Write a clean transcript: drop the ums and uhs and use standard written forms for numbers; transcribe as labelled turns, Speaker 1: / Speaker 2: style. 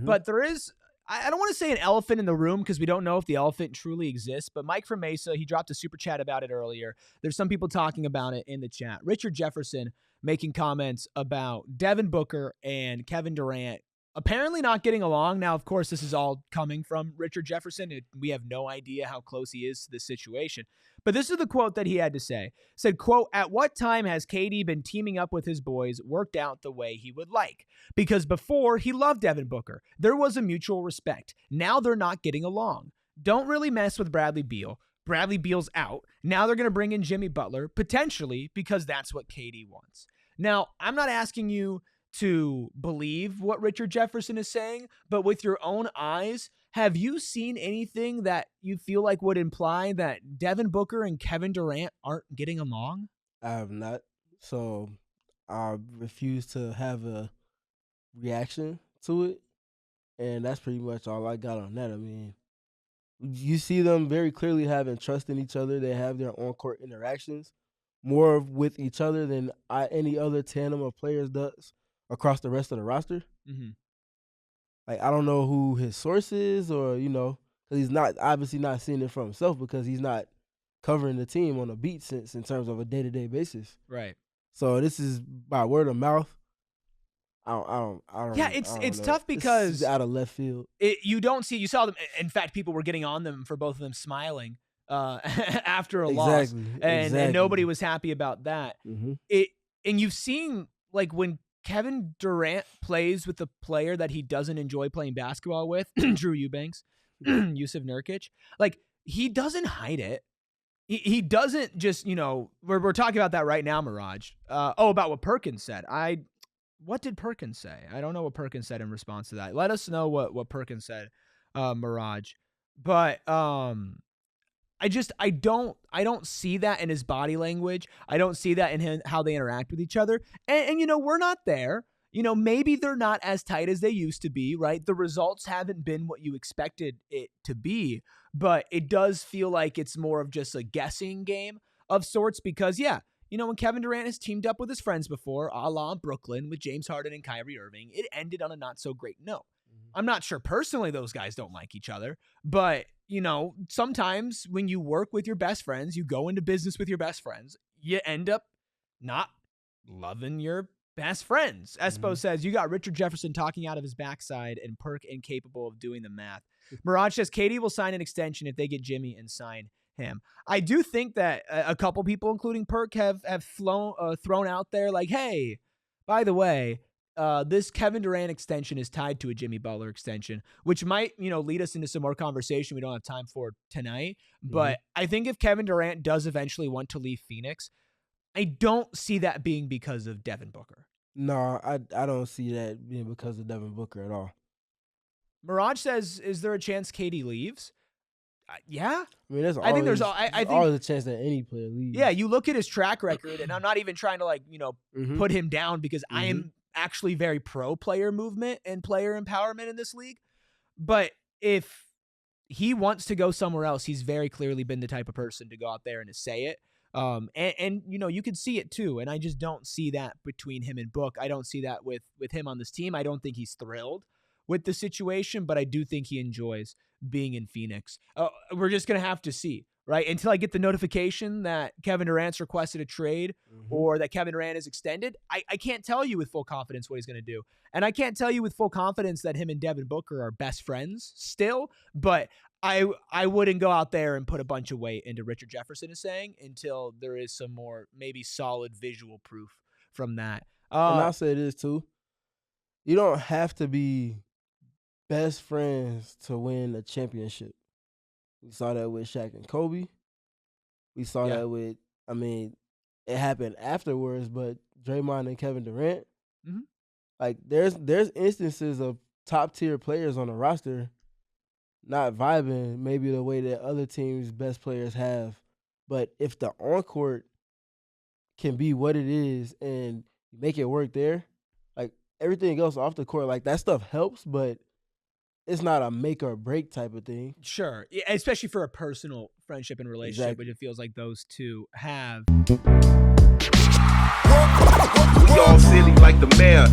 Speaker 1: But there is, I don't want to say an elephant in the room because we don't know if the elephant truly exists, but Mike from Mesa, he dropped a super chat about it earlier. There's some people talking about it in the chat. Richard Jefferson making comments about Devin Booker and Kevin Durant apparently not getting along. Now, of course, this is all coming from Richard Jefferson. We have no idea how close he is to this situation. But this is the quote that he had to say. Said, quote, "At what time has KD been teaming up with his boys worked out the way he would like? Because before, he loved Devin Booker. There was a mutual respect. Now they're not getting along. Don't really mess with Bradley Beal. Bradley Beal's out. Now they're going to bring in Jimmy Butler, potentially, because that's what KD wants." Now, I'm not asking you to believe what Richard Jefferson is saying, but with your own eyes, have you seen anything that you feel like would imply that Devin Booker and Kevin Durant aren't getting along?
Speaker 2: I have not. So I refuse to have a reaction to it. And that's pretty much all I got on that. I mean, you see them very clearly having trust in each other. They have their on-court interactions more with each other than any other tandem of players does across the rest of the roster.
Speaker 1: Mm-hmm.
Speaker 2: Like, I don't know who his source is or, because he's obviously not seeing it for himself because he's not covering the team on a beat sense in terms of a day-to-day basis.
Speaker 1: Right.
Speaker 2: So this is by word of mouth. I don't.
Speaker 1: Yeah, it's tough because
Speaker 2: it's out of left field.
Speaker 1: You saw them. In fact, people were getting on them for both of them smiling after a loss, and nobody was happy about that.
Speaker 2: Mm-hmm.
Speaker 1: And you've seen, like, when Kevin Durant plays with a player that he doesn't enjoy playing basketball with, Drew Eubanks, Yusuf Nurkic, like, he doesn't hide it. He doesn't just, we're talking about that right now, Mirage. About what Perkins said. What did Perkins say? I don't know what Perkins said in response to that. Let us know what Perkins said, Mirage. But I don't see that in his body language. I don't see that in how they interact with each other. And we're not there. Maybe they're not as tight as they used to be, right? The results haven't been what you expected it to be, but it does feel like it's more of just a guessing game of sorts because, when Kevin Durant has teamed up with his friends before, a la Brooklyn with James Harden and Kyrie Irving, it ended on a not so great note. I'm not sure personally those guys don't like each other, but sometimes when you work with your best friends, you go into business with your best friends, you end up not loving your best friends. Espo says, you got Richard Jefferson talking out of his backside and Perk incapable of doing the math. Mirage says, KD will sign an extension if they get Jimmy and sign him. I do think that a couple people, including Perk, have thrown out there like, hey, by the way, this Kevin Durant extension is tied to a Jimmy Butler extension, which might, lead us into some more conversation we don't have time for tonight. But I think if Kevin Durant does eventually want to leave Phoenix, I don't see that being because of Devin Booker.
Speaker 2: No, I don't see that being because of Devin Booker at all.
Speaker 1: Mirage says, is there a chance KD leaves? Yeah.
Speaker 2: I mean, there's
Speaker 1: always
Speaker 2: a chance that any player leaves.
Speaker 1: Yeah, you look at his track record, and I'm not even trying to, put him down because I am actually very pro player movement and player empowerment in this league. But if he wants to go somewhere else, he's very clearly been the type of person to go out there and to say it. And you can see it too. And I just don't see that between him and Book. I don't see that with him on this team. I don't think he's thrilled with the situation, but I do think he enjoys being in Phoenix. We're just going to have to see, right? Until I get the notification that Kevin Durant's requested a trade or that Kevin Durant is extended, I can't tell you with full confidence what he's going to do. And I can't tell you with full confidence that him and Devin Booker are best friends still, but I wouldn't go out there and put a bunch of weight into Richard Jefferson is saying until there is some more maybe solid visual proof from that.
Speaker 2: And I'll say this too. You don't have to be best friends to win a championship. We saw that with Shaq and Kobe. We saw that with, it happened afterwards, but Draymond and Kevin Durant. Like, there's instances of top-tier players on the roster not vibing maybe the way that other teams' best players have. But if the on-court can be what it is and make it work there, like, everything else off the court, like, that stuff helps, but it's not a make or break type of thing.
Speaker 1: Sure. Yeah, especially for a personal friendship and relationship, which it feels like those two have.
Speaker 3: We all silly like the mayor.